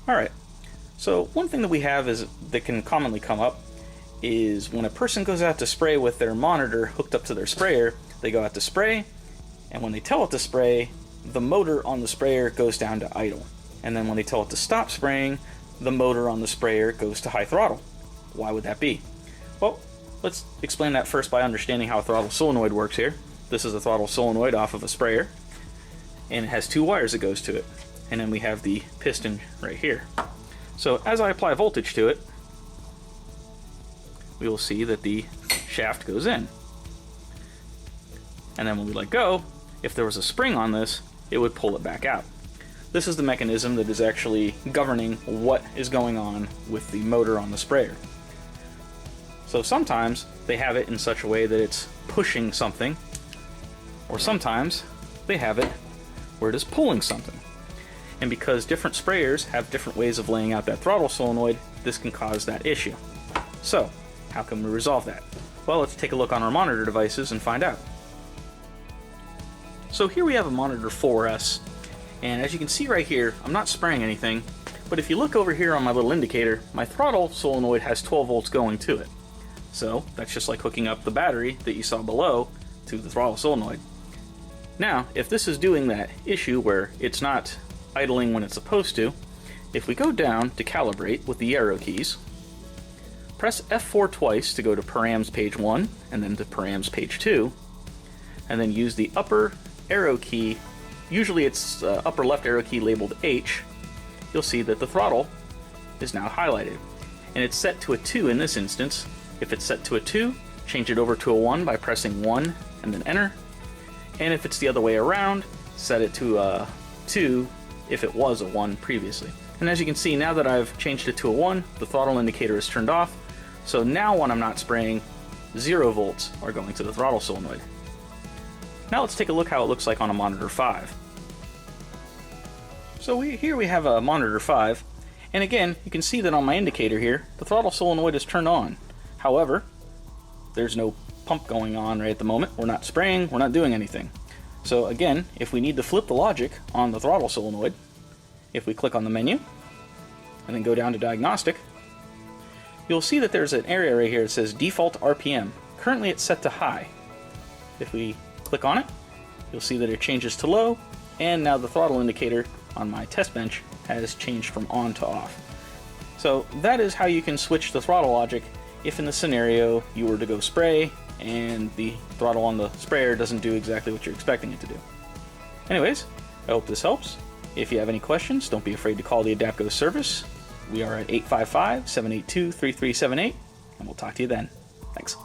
Alright, so one thing that we have is that can commonly come up is when a person goes out to spray with their monitor hooked up to their sprayer, they go out to spray, and when they tell it to spray, the motor on the sprayer goes down to idle. And then when they tell it to stop spraying, the motor on the sprayer goes to high throttle. Why would that be? Well, let's explain that first by understanding how a throttle solenoid works here. This is a throttle solenoid off of a sprayer, and it has two wires that goes to it. And then we have the piston right here. So as I apply voltage to it, we will see that the shaft goes in. And then when we let go, if there was a spring on this, it would pull it back out. This is the mechanism that is actually governing what is going on with the motor on the sprayer. So sometimes they have it in such a way that it's pushing something, or sometimes they have it where it is pulling something. And because different sprayers have different ways of laying out that throttle solenoid, this can cause that issue. So, how can we resolve that? Well, let's take a look on our monitor devices and find out. So here we have a monitor 4S, and as you can see right here, I'm not spraying anything, but if you look over here on my little indicator, my throttle solenoid has 12 volts going to it. So that's just like hooking up the battery that you saw below to the throttle solenoid. Now, if this is doing that issue where it's not idling when it's supposed to, if we go down to calibrate with the arrow keys, press F4 twice to go to params page 1 and then to params page 2, and then use the upper arrow key, usually it's upper left arrow key labeled H, you'll see that the throttle is now highlighted. And it's set to a 2 in this instance. If it's set to a 2, change it over to a 1 by pressing 1 and then enter. And if it's the other way around, set it to a 2 if it was a 1 previously. And as you can see, now that I've changed it to a 1, the throttle indicator is turned off. So now when I'm not spraying, 0 volts are going to the throttle solenoid. Now let's take a look how it looks like on a monitor 5. So here we have a monitor 5, and again, you can see that on my indicator here, the throttle solenoid is turned on. However, there's no pump going on right at the moment. We're not spraying, we're not doing anything. So again, if we need to flip the logic on the throttle solenoid, if we click on the menu, and then go down to diagnostic, you'll see that there's an area right here that says default RPM. Currently it's set to high. If we click on it, you'll see that it changes to low, and now the throttle indicator on my test bench has changed from on to off. So that is how you can switch the throttle logic if in the scenario you were to go spray and the throttle on the sprayer doesn't do exactly what you're expecting it to do. Anyways, I hope this helps. If you have any questions, don't be afraid to call the ADAPCO service. We are at 855-782-3378, and we'll talk to you then. Thanks.